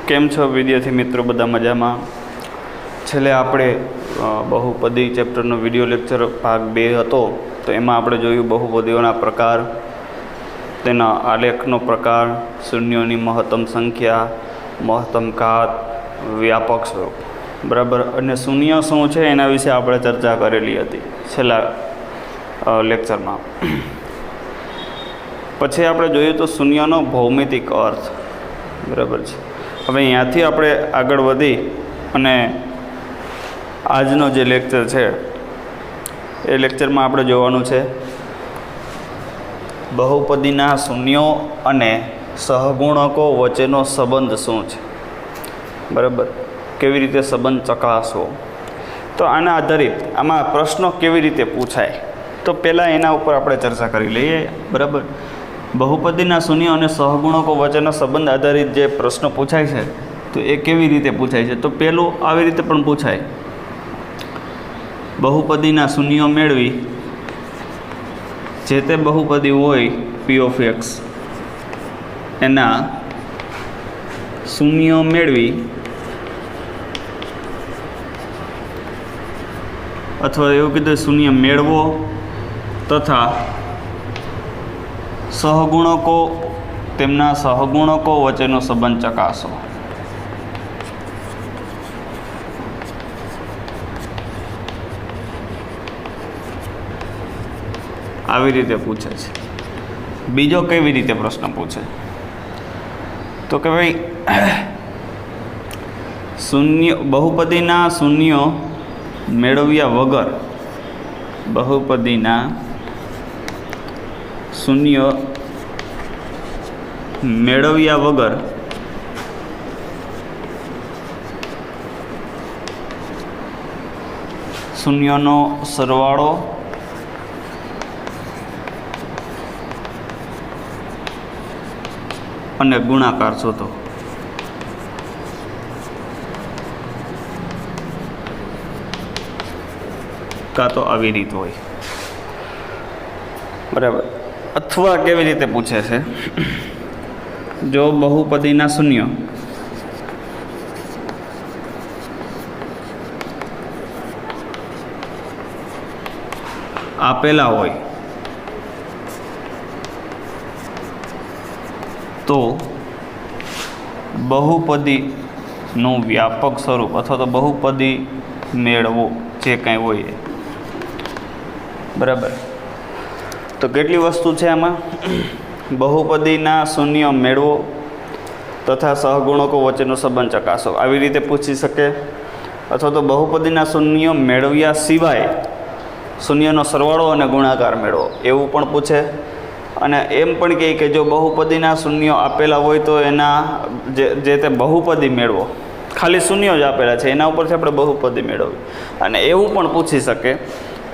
કેમ છો વિદ્યાર્થી મિત્રો? બધા મજામાં? છેલ્લે આપણે બહુપદી ચેપ્ટરનો વિડીયો લેક્ચર ભાગ 2 હતો, તો એમાં આપણે જોયું બહુપદીઓના પ્રકાર, તેના આલેખનો પ્રકાર, શૂન્યોની મહત્તમ સંખ્યા, મહત્તમ ઘાત, વ્યાપક સ્વરૂપ, બરાબર. અને શૂન્ય શું છે એના વિશે આપણે ચર્ચા કરેલી હતી છેલ્લા લેક્ચરમાં. પછી આપણે જોયું તો શૂન્યનો ભૌમિતિક અર્થ, બરાબર છે. હવે અહીંયાથી આપણે આગળ વધી અને આજનો જે લેક્ચર છે એ લેક્ચરમાં આપણે જોવાનું છે બહુપદીના શૂન્યો અને સહગુણકો વચ્ચેનો સંબંધ શું છે, બરાબર. કેવી રીતે સંબંધ ચકાસવો, તો આના આધારિત આમાં પ્રશ્નો કેવી રીતે પૂછાય, તો પહેલાં એના ઉપર આપણે ચર્ચા કરી લઈએ, બરાબર. બહુપદીના શૂન્ય અને સહગુણકો વચ્ચેનો સંબંધ આધારિત જે પ્રશ્નો પૂછાય છે, તો એ કેવી રીતે પૂછાય છે? તો પહેલું આવી રીતે પણ પૂછાય: બહુપદીના શૂન્યો મેળવી જે તે બહુપદી હોય p of x એના શૂન્યો મેળવી અથવા એવું કીધું શૂન્ય મેળવો તથા સહગુણકો તેમના સહગુણકો વચ્ચેનો સંબંધ ચકાસો. આવી રીતે પૂછે છે. બીજો કેવી રીતે પ્રશ્ન પૂછે, તો કે ભાઈ શૂન્ય બહુપદીના શૂન્યો મેળવ્યા વગર, બહુપદીના શૂન્ય મેળવ્યા વગર શૂન્યનો સરવાળો અને ગુણાકાર શોધો. કાં તો આવી રીત હોય, બરાબર. અથવા કેવી રીતે પૂછે છે, જો બહુપદીના શૂન્ય આપેલા હોય તો બહુપદીનું વ્યાપક સ્વરૂપ અથવા તો બહુપદી મેળવો, જે કાંઈ હોય એ, બરાબર. તો કેટલી વસ્તુ છે આમાં? બહુપદીના શૂન્ય મેળવો તથા સહગુણકો વચ્ચેનો સંબંધ ચકાસો, આવી રીતે પૂછી શકે. અથવા તો બહુપદીના શૂન્ય મેળવ્યા સિવાય શૂન્યનો સરવાળો અને ગુણાકાર મેળવો, એવું પણ પૂછે. અને એમ પણ કહે કે જો બહુપદીના શૂન્યો આપેલા હોય તો એના જે તે બહુપદી મેળવો, ખાલી શૂન્યો જ આપેલા છે એના ઉપરથી આપણે બહુપદી મેળવવી. અને એવું પણ પૂછી શકે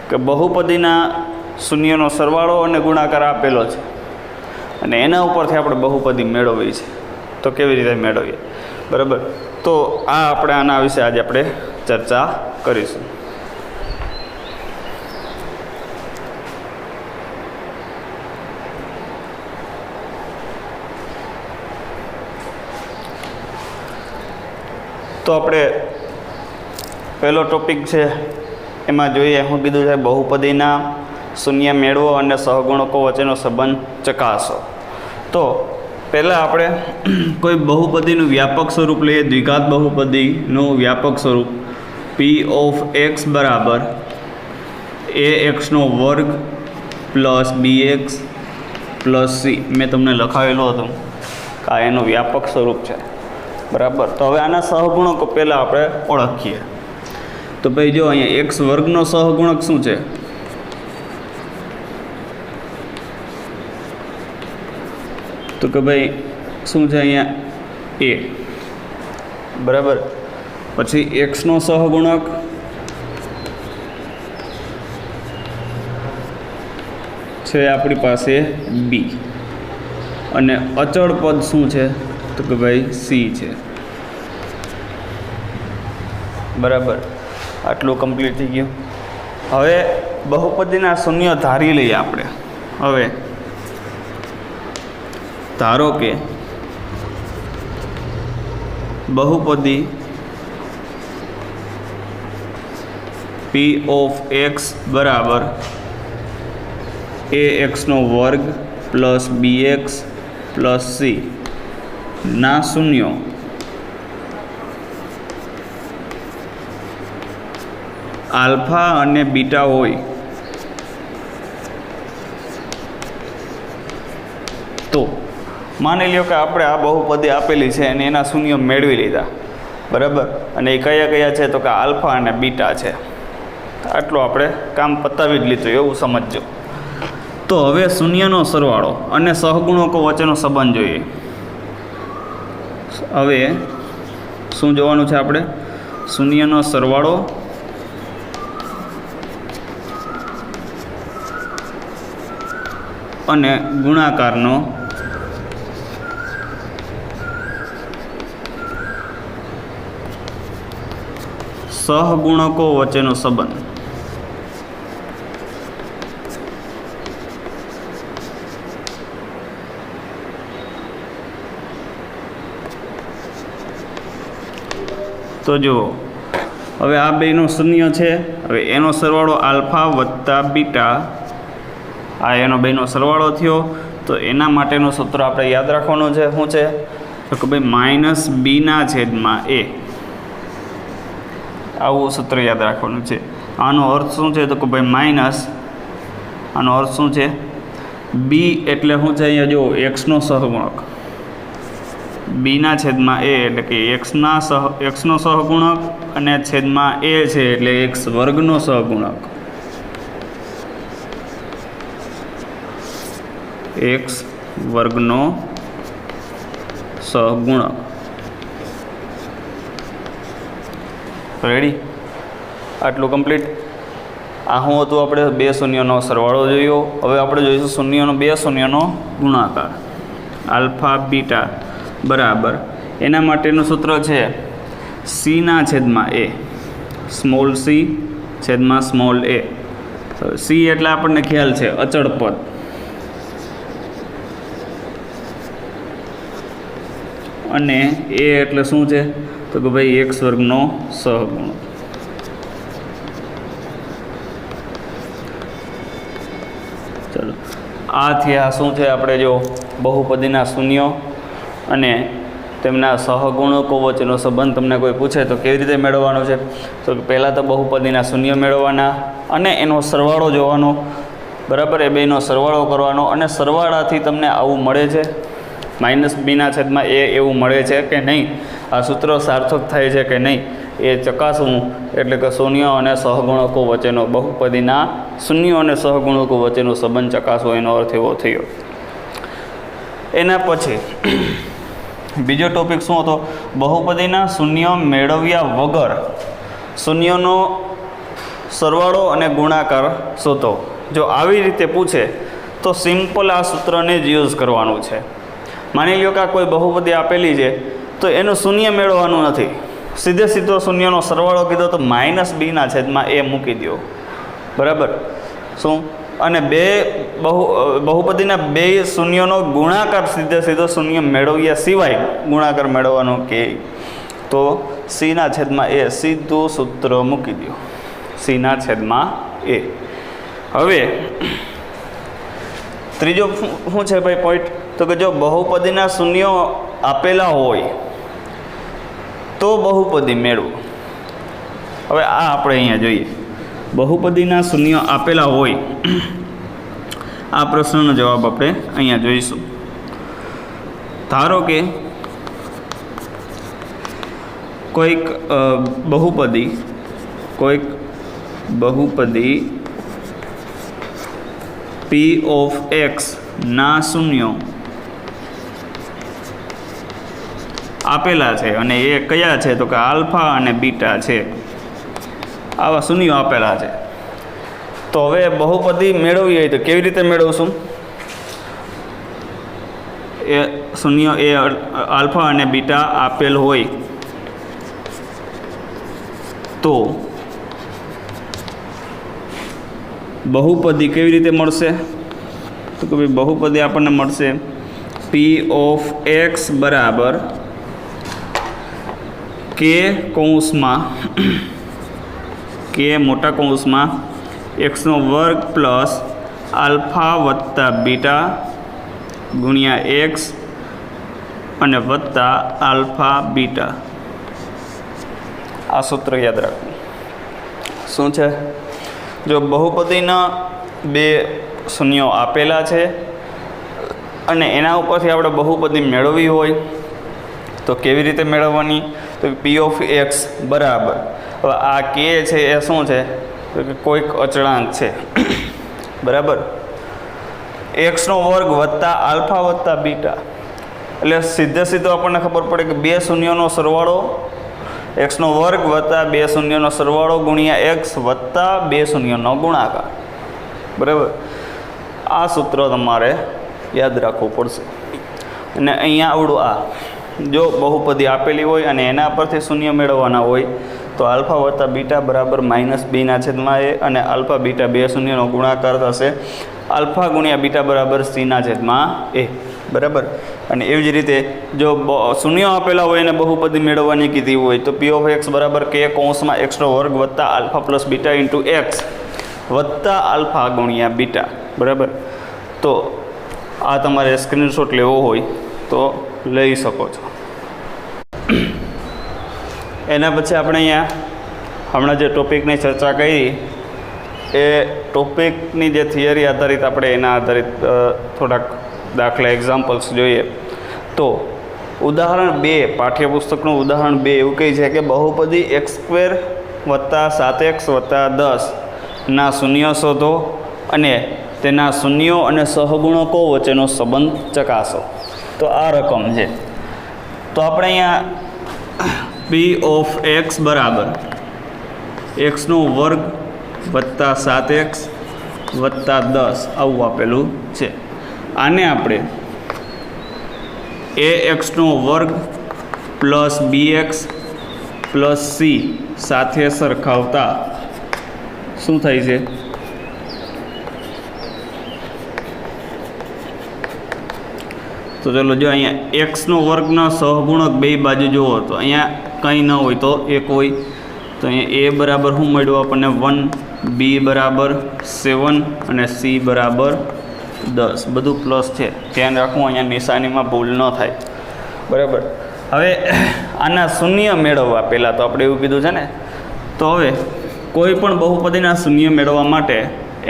કે બહુપદીના શૂન્યનો સરવાળો અને ગુણાકાર આપેલો છે અને એના ઉપરથી આપણે બહુપદી મેળવવી છે, તો કેવી રીતે મેળવીએ, બરાબર. તો આ આપણે આના વિશે આજે આપણે ચર્ચા કરીશું. તો આપણે પહેલો ટોપિક છે એમાં જોઈએ, શું કીધું છે? બહુપદીના શૂન્ય મેળવો અને સહગુણકો વચ્ચેનો સંબંધ ચકાસો. તો પહેલાં આપણે કોઈ બહુપદીનું વ્યાપક સ્વરૂપ લઈએ, દ્વિઘાત બહુપદીનું વ્યાપક સ્વરૂપ p of x બરાબર ax² plus bx plus c. મેં તમને લખાવેલું હતું કે આ એનું વ્યાપક સ્વરૂપ છે, બરાબર. તો હવે આના સહગુણકો પહેલાં આપણે ઓળખીએ. તો ભાઈ જો અહીંયા x વર્ગનો સહગુણક શું છે? તો કે ભાઈ શું છે અહીંયા a, બરાબર. પછી xનો સહગુણક છે આપણી પાસે b, અને અચળ પદ શું છે? તો કે ભાઈ c છે, બરાબર. આટલું કમ્પ્લીટ થઈ ગયું. હવે બહુપદીના શૂન્ય ધારી લઈએ આપણે. હવે ધારો કે બહુપદી પી ઓફ એક્સ બરાબર એ એક્સનો વર્ગ પ્લસ બી એક્સ પ્લસ સી ના શૂન્યો આલ્ફા અને બીટા હોય તો માની લ્યો કે આપણે આ બહુપદી આપેલી છે અને એના શૂન્ય મેળવી લીધા, બરાબર, અને એ કયા કયા છે તો કે આલ્ફા અને બીટા છે. આટલું આપણે કામ પતાવી જ લીધું એવું સમજજો. તો હવે શૂન્યનો સરવાળો અને સહગુણકો વચ્ચેનો સંબંધ જોઈએ. હવે શું જોવાનું છે આપણે? શૂન્યનો સરવાળો અને ગુણાકારનો સહગુણકો વચ્ચેનો સંબંધ. તો જુઓ, હવે આ બેનો શૂન્ય છે. હવે એનો સરવાળો આલ્ફા વત્તા બીટા, આ એનો બેનો સરવાળો થયો. તો એના માટેનું સૂત્ર આપણે યાદ રાખવાનું છે. શું છે? તો કે ભાઈ માઇનસ બીના છેદમાં એ, આવું સૂત્ર યાદ રાખવાનું છે. આનો અર્થ શું છે? તો કે ભાઈ માઇનસ, આનો અર્થ શું છે? બી એટલે શું છે? અહીંયા જો એક્સનો સહગુણક, બીના છેદમાં એ એટલે કે એક્સનો સહગુણક અને છેદમાં એ છે એટલે એક્સ વર્ગનો સહગુણક, એક્સ વર્ગનો સહગુણક. રેડી? આટલું કમ્પ્લીટ. આ શું હતું? આપણે બે શૂન્યનો સરવાળો જોયો. હવે આપણે જોઈશું બે શૂન્યનો ગુણાકાર, આલ્ફા બીટા બરાબર. એના માટેનું સૂત્ર છે સીના છેદમાં એ, સ્મોલ સી છેદમાં સ્મોલ એ. સી એટલે આપણને ખ્યાલ છે અચળ પદ, અને એ એટલે શું છે? તો કે ભાઈ એક્સ વર્ગનો સહગુણક. ચલો, આ થયા શું છે? આપણે જો બહુપદીના શૂન્યો અને તેમના સહગુણકો વચ્ચેનો સંબંધ તમને કોઈ પૂછે તો કેવી રીતે મેળવવાનો છે? તો પહેલાં તો બહુપદીના શૂન્ય મેળવવાના અને એનો સરવાળો જોવાનો, બરાબર. એ બેનો સરવાળો કરવાનો અને સરવાળાથી તમને આવું મળે છે માઇનસ બીના છેદમાં એ, એવું મળે છે કે નહીં, આ સૂત્ર સાર્થક થાય છે કે નહીં એ ચકાસવું. એટલે કે શૂન્ય અને સહગુણકો વચ્ચેનો, બહુપદીના શૂન્ય અને સહગુણકો વચ્ચેનો સંબંધ ચકાસવો, એનો અર્થ એવો થયો. એના પછી બીજો ટોપિક શું હતો? બહુપદીના શૂન્ય મેળવ્યા વગર શૂન્યનો સરવાળો અને ગુણાકાર શોધો. જો આવી રીતે પૂછે તો સિમ્પલ આ સૂત્રને જ યુઝ કરવાનું છે. માની લો કે આ કોઈ બહુપદી આપેલી છે તો એનું શૂન્ય મેળવવાનું નથી, સીધો શૂન્યનો સરવાળો કીધો તો માઇનસ બીના છેદમાં એ મૂકી દો, બરાબર. શું? અને બહુપદીના બે શૂન્યનો ગુણાકાર સીધો શૂન્ય મેળવ્યા સિવાય ગુણાકાર મેળવવાનો કે તો સીના છેદમાં એ, સીધું સૂત્ર મૂકી દો, સીના છેદમાં એ. હવે ત્રીજો શું છે ભાઈ પોઈન્ટ? તો કે જો બહુપદીના શૂન્યો આપેલા હોય તો બહુપદી મેળવો. હવે આ આપણે અહીંયા જોઈએ, બહુપદીના શૂન્યો આપેલા હોય. આ પ્રશ્નનો જવાબ આપણે અહીંયા જોઈશું. ધારો કે કોઈક બહુપદી પી ઓફ એક્સ ના શૂન્યો આપેલા છે અને એ કયા છે? તો કે આલ્ફા અને બીટા છે. આવા શૂન્યો આપેલા છે. તો હવે બહુપદી મેળવવી હોય તો કેવી રીતે મેળવશું? એ શૂન્ય એ આલ્ફા અને બીટા આપેલ હોય તો બહુપદી કેવી રીતે મળશે? તો કે ભાઈ બહુપદી આપણને મળશે પી ઓફ એક્સ બરાબર કે કૌંસમાં કે મોટા કૌંસમાં એક્સનો વર્ગ પ્લસ આલ્ફા વત્તા બીટા ગુણ્યા એક્સ અને વત્તા આલ્ફા બીટા. આ સૂત્ર યાદ રાખવું. શું છે? જો બહુપદીના બે શૂન્યો આપેલા છે અને એના ઉપરથી આપણે બહુપદી મેળવવી હોય તો કેવી રીતે મેળવવાની? તો પી ઓફ એક્સ બરાબર, હવે આ કે છે એ શું છે? તો કે કોઈક અચળાંક છે, બરાબર. એક્સનો વર્ગ વત્તા આલ્ફા વત્તા બીટા, એટલે સીધો આપણને ખબર પડે કે બે શૂન્યોનો સરવાળો એક્સનો વર્ગ વત્તા બે શૂન્યનો સરવાળો ગુણ્યા એક્સ વત્તા બે શૂન્યનો ગુણાકાર, બરાબર. આ સૂત્ર તમારે યાદ રાખવું પડશે. અને અહીંયા આવડું આ જો બહુપદી આપેલી હોય અને એના પરથી શૂન્ય મેળવવાના હોય તો આલ્ફા વત્તા બીટા બરાબર -b/a અને આલ્ફા બીટા બે શૂન્યનો ગુણાકાર થશે આલ્ફા ગુણ્યા બીટા બરાબર c/a, બરાબર. અને એવી જ રીતે જો શૂન્યો આપેલા હોય અને બહુપદી મેળવવાની કીધી હોય તો પી ઓફ એક્સ બરાબર કે કૌંસમાં એક્સનો વર્ગ વત્તા alpha plus beta into x વત્તા આલ્ફા ગુણ્યા બીટા, બરાબર. તો આ તમારે સ્ક્રીનશોટ લેવો હોય તો લઈ શકો છો. એના પછી આપણે અહીંયા હમણાં જે ટોપિકની ચર્ચા કરી એ ટોપિકની જે થિયરી આધારિત આપણે એના આધારિત થોડાક દાખલા એક્ઝામ્પલ્સ જોઈએ. તો ઉદાહરણ 2 પાઠ્યપુસ્તકનું ઉદાહરણ 2 એવું કહે છે કે બહુપદી x² વત્તા 7x વત્તા 10 ના શૂન્ય શોધો અને તેના શૂન્યો અને સહગુણકો વચ્ચેનો સંબંધ ચકાસો. તો આ રકમ છે. તો આપણે અહીંયા પી ઓફ એક્સ બરાબર એક્સનો વર્ગ વત્તા 7x વત્તા 10 આવું આપેલું છે. આને આપણે ax નો વર્ગ પ્લસ bx પ્લસ c સાથે સરખાવતા શું થાય છે? તો ચાલો જો અહીંયા એક્સનો વર્ગના સહગુણક બે બાજુ જુઓ તો અહીંયા કંઈ ન હોય તો એક હોય. તો અહીંયા a બરાબર શું મળ્યું આપણને 1, b બરાબર 7 અને c બરાબર 10, બધું પ્લસ છે. ધ્યાન રાખવું અહીંયા નિશાનીમાં ભૂલ ન થાય, બરાબર. હવે આના શૂન્ય મેળવવા પહેલાં તો આપણે એવું કીધું છે ને, તો હવે કોઈ પણ બહુપદીના શૂન્ય મેળવવા માટે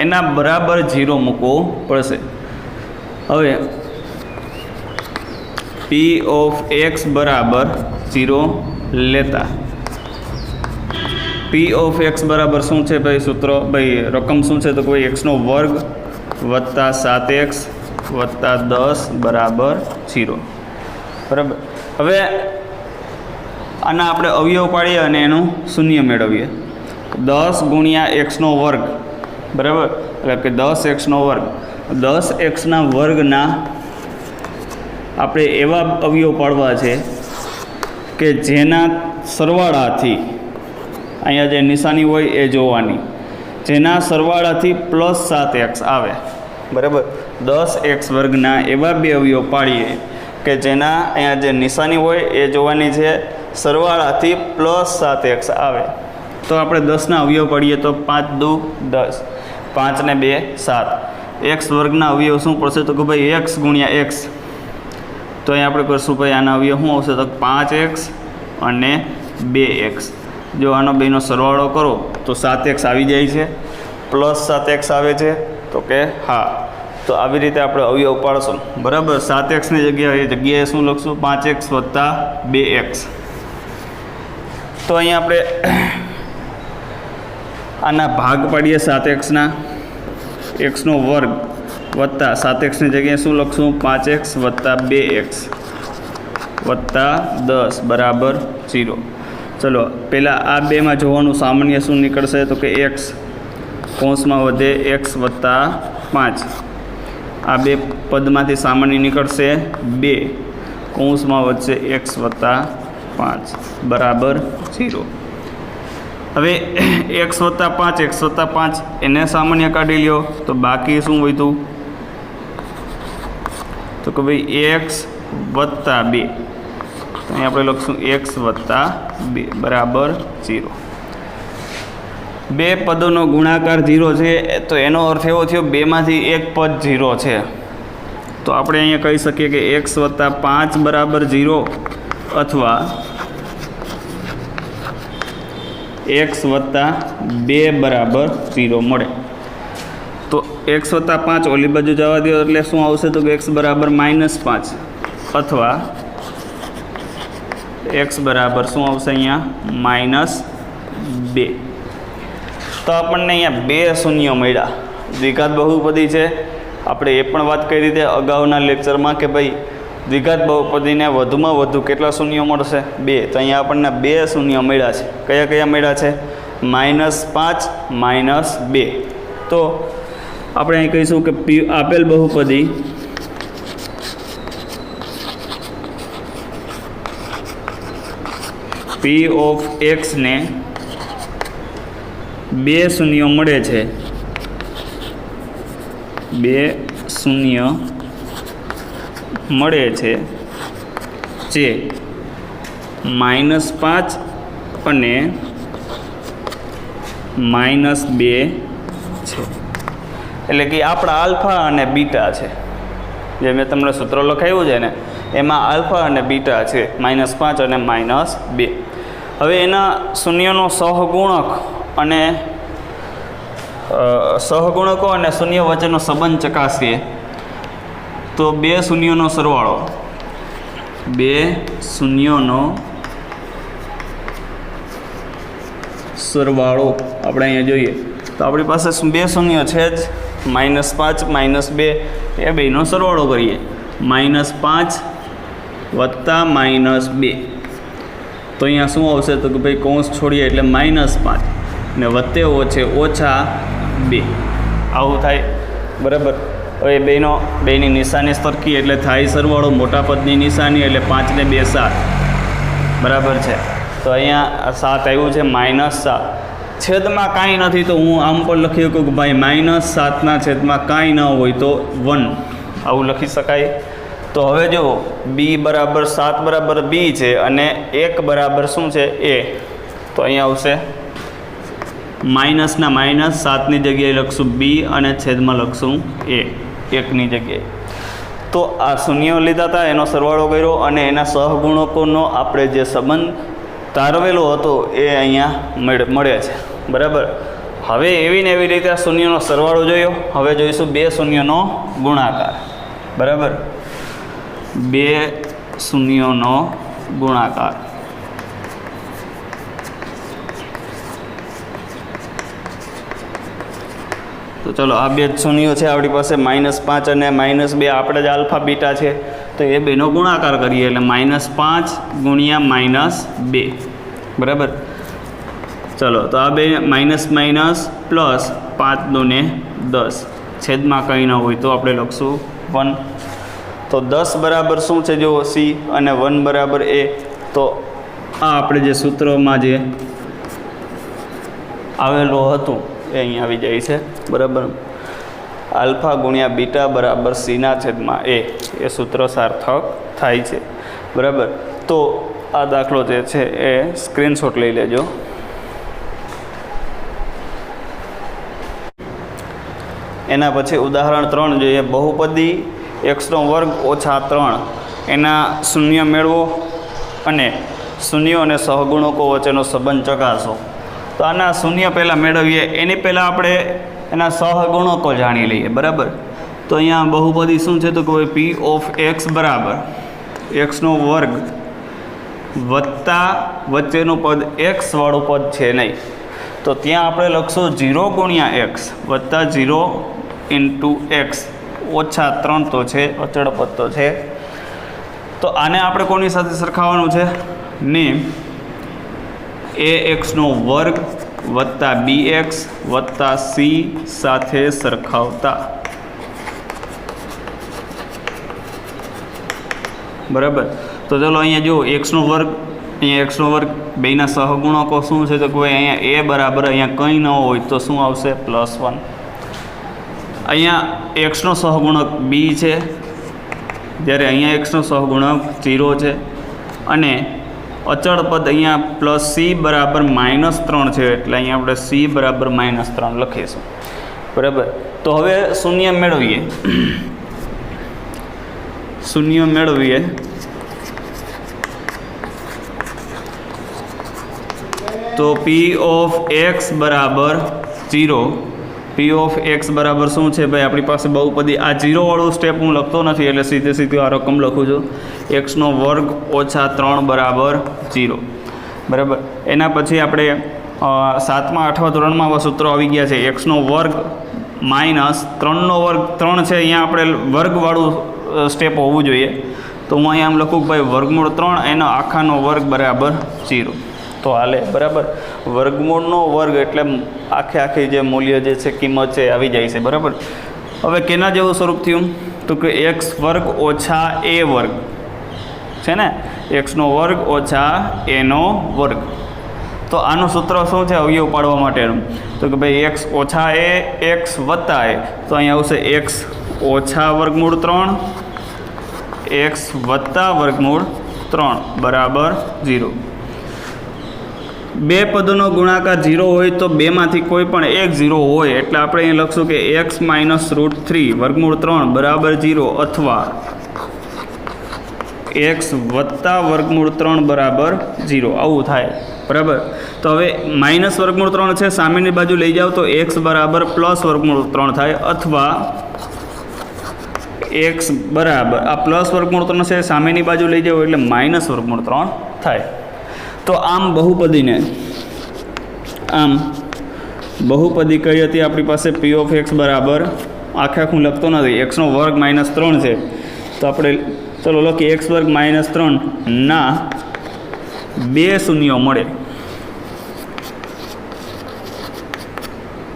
એના બરાબર 0 મૂકવો પડશે. હવે પી ઓફ એક્સ બરાબર 0 લેતા પી ઓફ એક્સ બરાબર શું છે ભાઈ? સૂત્ર ભાઈ રકમ શું છે? તો કોઈ એક્સનો વર્ગ વત્તા 7x વત્તા 10 બરાબર 0, બરાબર. હવે આના આપણે અવયવ પાડીએ અને એનું શૂન્ય મેળવીએ. 10 ગુણ્યા એક્સનો વર્ગ, બરાબર, એટલે કે 10x નો વર્ગ. 10x ના વર્ગના આપણે એવા અવયવ પાડવા છે કે જેના સરવાળાથી અહીંયા જે નિશાની હોય એ જોવાની, જેના સરવાળાથી પ્લસ 7x આવે, બરાબર. 10x વર્ગના એવા બે અવયવ પાડીએ કે જેના અહીંયા જે નિશાની હોય એ જોવાની છે, સરવાળાથી પ્લસ 7x આવે. તો આપણે 10ના અવયવ પાડીએ તો 5 દુ 10, 5 ને 2 7. એક્સ વર્ગના અવયવ શું પડશે? તો કે ભાઈ x ગુણ્યા x. તો અહીં આપણે કરશું ભાઈ આના અવયવ શું આવશે? તો 5x અને 2x. જો આનો બેનો સરવાળો કરો તો 7x આવી જાય છે, પ્લસ 7x આવે છે. તો કે હા. તો આવી રીતે આપણે અવયવ પાડશું, બરાબર. 7xની જગ્યાએ શું લખશું? 5x વત્તા 2x. તો અહીંયા આપણે આના ભાગ પાડીએ 7xના. એક્સનો વર્ગ વત્તા 7xની જગ્યાએ શું લખશું? 5x વત્તા 2x વત્તા 10 બરાબર 0. ચલો પહેલાં આ બેમાં જોવાનું સામાન્ય શું નીકળશે? તો કે x કૌંસમાં વધે x વત્તા 5. આ બે પદમાંથી સામાન્ય નીકળશે 2, કૌંસમાં વધશે x વત્તા 5 બરાબર 0. હવે x વત્તા 5 એને સામાન્ય કાઢી લ્યો તો બાકી શું વધ્યું? તો કે ભાઈ x વત્તા 2. તો અહીં આપણે લખશું x વત્તા 2 બરાબર 0. બે પદોનો ગુણાકાર 0 છે તો એનો અર્થ એવો થયો બેમાંથી એક પદ 0 છે. તો આપણે અહીંયા કહી શકીએ કે x વત્તા 5 બરાબર 0 અથવા x વત્તા 2 બરાબર 0 મળે. તો x વત્તા 5 ઓલી બાજુ જવા દો એટલે શું આવશે તો કે x બરાબર -5 અથવા x બરાબર શું આવશે અહીંયા -2. તો આપણને અહીંયા 2 શૂન્ય મળ્યા. દ્વિઘાત બહુપદી છે. આપણે એ પણ વાત કરી હતી અગાઉના લેક્ચરમાં કે ભાઈ દ્વિઘાત બહુપદીને વધુમાં વધુ કેટલા શૂન્ય મળશે 2. તો અહીંયા આપણને 2 શૂન્ય મળ્યા છે. કયા કયા મળ્યા છે? -5 -2. તો આપણે અહીં કહીશું કે આપેલ બહુપદી p ઓફ x ને 2 શૂન્ય મળે છે. 2 શૂન્ય મળે છે જે -5 અને -2 છે. એટલે કે આપણા આલ્ફા અને બીટા છે. જે મેં તમને સૂત્ર લખાવ્યું છે ને એમાં આલ્ફા અને બીટા છે -5 અને -2. હવે એના શૂન્યનો સહગુણક અને સહગુણકો અને શૂન્ય વચ્ચેનો સંબંધ ચકાસીએ તો 2 શૂન્યનો સરવાળો 2 શૂન્યનો સરવાળો આપણે અહીંયા જોઈએ તો આપણી પાસે 2 શૂન્ય છે જ -5 -2 એ બેનો સરવાળો કરીએ -5 વત્તા -2 તો અહીંયા શું આવશે તો કે ભાઈ કૌંસ છોડીએ એટલે -5 ને વત્તે ઓછે ઓછા 2 આવું થાય. બરાબર. હવે બેની નિશાની સરખી એટલે થાય સરવાળો મોટા પદની નિશાની એટલે 5 ને 2 7 બરાબર છે. તો અહીંયા 7 આવ્યું છે -7 છેદમાં કાંઈ નથી તો હું આમ પણ લખી શકું કે ભાઈ -7 છેદમાં કાંઈ ન હોય તો 1 આવું લખી શકાય. તો હવે જો b બરાબર 7 બરાબર b છે અને 1 બરાબર શું છે a. તો અહીંયા આવશે માઇનસના માઇનસ 7ની જગ્યાએ લખશું b અને છેદમાં લખશું a 1ની જગ્યાએ. તો આ શૂન્ય લીધા હતા એનો સરવાળો કર્યો અને એના સહગુણકોનો આપણે જે સંબંધ તારવેલો હતો એ અહીંયા મળે છે. બરાબર. હવે એવી ને એવી રીતે આ શૂન્યનો સરવાળો જોયો. હવે જોઈશું 2 શૂન્યનો ગુણાકાર. બરાબર. 2 શૂન્યનો ગુણાકાર. તો ચલો આ 2 શૂન્યો છે આપણી પાસે -5 અને -2 આપણે જ આલ્ફા બીટા છે તો એ બેનો ગુણાકાર કરીએ એટલે -5 ગુણ્યા -2 બરાબર. ચલો તો આ બે માઇનસ પ્લસ 5 દુને 10 છેદમાં કંઈ ન હોય તો આપણે લખશું 1. તો 10 બરાબર શું છે જો c અને 1 બરાબર a. તો આ આપણે જે સૂત્રમાં જે આવેલું હતું એ અહીં આવી જાય છે. બરાબર. આલ્ફા ગુણ્યા બીટા બરાબર c/a એ સૂત્ર સાર્થક થાય છે. બરાબર. તો આ દાખલો જે છે એ સ્ક્રીનશોટ લઈ લેજો. એના પછી ઉદાહરણ 3 જોઈએ. બહુપદી x² - 3 એના શૂન્ય મેળવો અને શૂન્ય અને સહગુણકો વચ્ચેનો સંબંધ ચકાસો. તો આના શૂન્ય પહેલાં મેળવીએ એની પહેલાં આપણે એના સહગુણકો જાણી લઈએ. બરાબર. તો અહીંયા બહુપદી શું છે તો કે p ઓફ x બરાબર x² વત્તા વચ્ચેનું પદ x વાળું પદ છે નહીં તો ત્યાં આપણે લખશું 0 ગુણ્યા x વત્તા 0 ઇન્ટુ x ઓછા 3 તો છે અચળ પદ તો છે. તો આને આપણે કોની સાથે સરખાવવાનું છે ને ax² વત્તા bx વત્તા c સાથે સરખાવતા. બરાબર. તો ચલો અહીંયા જો x² અહીંયા x² બેના સહગુણકો શું છે તો કોઈ અહીંયા a બરાબર અહીંયા કંઈ ન હોય તો શું આવશે +1. અહીંયા x નો સહગુણક b છે જ્યારે અહીંયા x નો સહગુણક 0 છે. અને અચળ પદ અહીંયા પ્લસ સી બરાબર -3 છે એટલે અહીંયા આપણે સી બરાબર -3 લખીશું, બરાબર. તો હવે શૂન્ય મેળવીએ. શૂન્ય મેળવીએ તો પી ઓફ એક્સ બરાબર 0. પી ઓફ એક્સ બરાબર શું છે ભાઈ? આપણી પાસે બહુપદી. આ 0 વાળું સ્ટેપ હું લખતો નથી એટલે સીધે આ રકમ લખું છું. એક્સનો વર્ગ ઓછા 3 બરાબર 0, બરાબર. એના પછી આપણે 7મા 8મા ધોરણમાં આવા સૂત્રો આવી ગયા છે. એક્સનો વર્ગ માઇનસ 3નો વર્ગ 3 છે, અહીંયા આપણે વર્ગવાળું સ્ટેપ હોવું જોઈએ. તો હું અહીંયા આમ લખું કે ભાઈ વર્ગમૂળ 3 એનો આખાનો વર્ગ બરાબર 0. તો હાલે, બરાબર. વર્ગમૂળનો વર્ગ એટલે આખી જે મૂલ્ય જે છે, કિંમત છે, આવી જાય છે, બરાબર. હવે કેના જેવું સ્વરૂપ થયું? તો કે એક્સ વર્ગ ઓછા એ વર્ગ છે ને, એક્સનો વર્ગ ઓછા એનો વર્ગ. તો આનું સૂત્ર શું છે અવયવ પાડવા માટેનું? તો કે ભાઈ એક્સ ઓછા એ એક્સ વત્તા એ, તો અહીંયા આવશે એક્સ ઓછા વર્ગમૂળ 3 એક્સ વત્તા વર્ગમૂળ 3 બરાબર 0. બે પદોનો ગુણાકાર 0 હોય તો બેમાંથી કોઈ પણ એક 0 હોય એટલે આપણે અહીં લખશું કે એક્સ માઇનસ √3 વર્ગમૂળ 3 બરાબર 0 અથવા એક્સ વત્તા વર્ગમૂળ 3 બરાબર 0 આવું થાય, બરાબર. તો હવે માઇનસ વર્ગમૂળ 3 છે, સામેની બાજુ લઈ જાઓ તો એક્સ બરાબર પ્લસ વર્ગમૂળ 3 થાય અથવા એક્સ બરાબર આ પ્લસ વર્ગમૂળ 3 છે, સામેની બાજુ લઈ જાઓ એટલે માઇનસ વર્ગમૂળ 3 થાય. તો આમ બહુપદી કઈ હતી આપણી પાસે? પી ઓફ એક્સ બરાબર આખું લખતો નથી, એક્સનો વર્ગ -3 છે તો આપણે ચલો લખીએ એક્સ વર્ગ -3 ના 2 શૂન્યો મળે.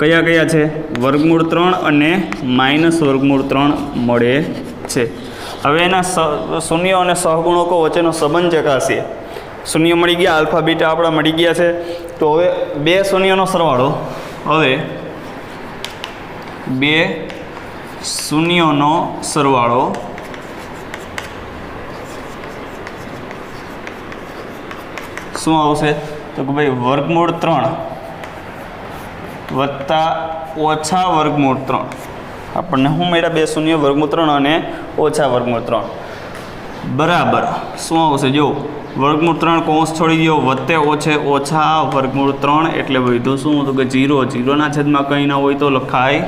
કયા છે? વર્ગમૂળ 3 અને માઇનસ વર્ગમૂળ 3 મળે છે. હવે એના શૂન્યો અને સહગુણકો વચ્ચેનો સંબંધ ચકાસીએ. શૂન્ય મળી ગયા, આલ્ફા બીટા આપણા મળી ગયા છે. તો હવે 2 શૂન્યનો સરવાળો, હવે 2 શૂન્યોનો સરવાળો શું આવશે? તો કે ભાઈ વર્ગમૂળ 3 વત્તા ઓછા વર્ગમૂળ 3. આપણને શું મળ્યા? 2 શૂન્ય વર્ગમૂળ 3 અને ઓછા વર્ગમૂળ 3 બરાબર શું આવશે? જો વર્ગમૂળ 3 કૌંસ છોડી દો, વત્તે ઓછે ઓછા વર્ગમૂળ 3 એટલે વધ્યું શું? તો કે 0. 0ના છેદમાં કંઈ ના હોય તો લખાય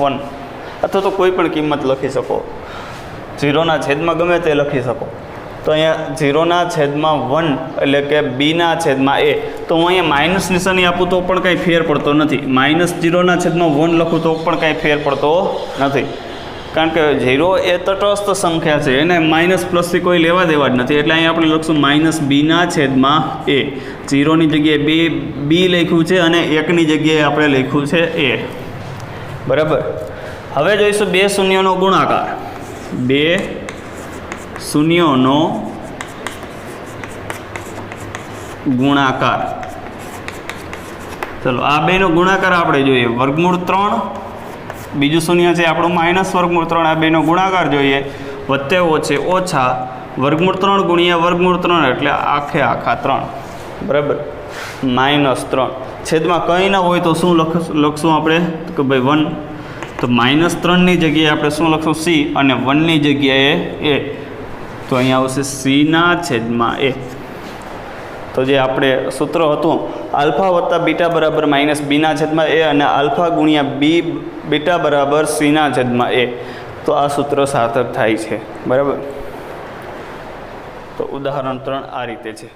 1 અથવા તો કોઈ પણ કિંમત લખી શકો. 0ના છેદમાં ગમે તે લખી શકો. તો અહીંયા 0ના છેદમાં 1 એટલે કે બીના છેદમાં એ. તો હું અહીંયા માઇનસ નિશાની આપું તો પણ કંઈ ફેર પડતો નથી. -0ના છેદમાં 1 લખું તો પણ કંઈ ફેર પડતો નથી, કારણ કે 0 એ તટસ્થ સંખ્યા છે, એને માઇનસ પ્લસથી કોઈ લેવા દેવા જ નથી. એટલે અહીંયા આપણે લખશું -2ના છેદમાં એ. 0ની જગ્યાએ બી લખ્યું છે અને 1ની જગ્યાએ આપણે લખ્યું છે એ, બરાબર. હવે જોઈશું 2 શૂન્યોનો ગુણાકાર. 2 શૂન્યોનો ગુણાકાર. ચલો આ બેનો ગુણાકાર આપણે જોઈએ. વર્ગમૂળ 3 બીજું શૂન્ય છે આપણું માઇનસ વર્ગમૂળ 3, આ બેનો ગુણાકાર જોઈએ. વત્તે ઓછે ઓછા વર્ગમૂળ 3 ગુણ્યા વર્ગમૂળ 3 એટલે આખા 3, બરાબર. -3 છેદમાં કંઈ ના હોય તો શું લખશું આપણે? કે ભાઈ 1. તો -3ની જગ્યાએ આપણે શું લખશું? સી અને 1ની જગ્યાએ એ. તો અહીંયા આવશે સીના છેદમાં એ. તો જે આપણે સૂત્ર હતું આલ્ફા વત્તા બીટા બરાબર -બીના છેદમાં એ અને આલ્ફા ગુણ્યા બી બીટા બરાબર સીના છેદમાં એ. તો આ સૂત્ર સાર્થક થાય છે, બરાબર. તો ઉદાહરણ 3 આ રીતે છે.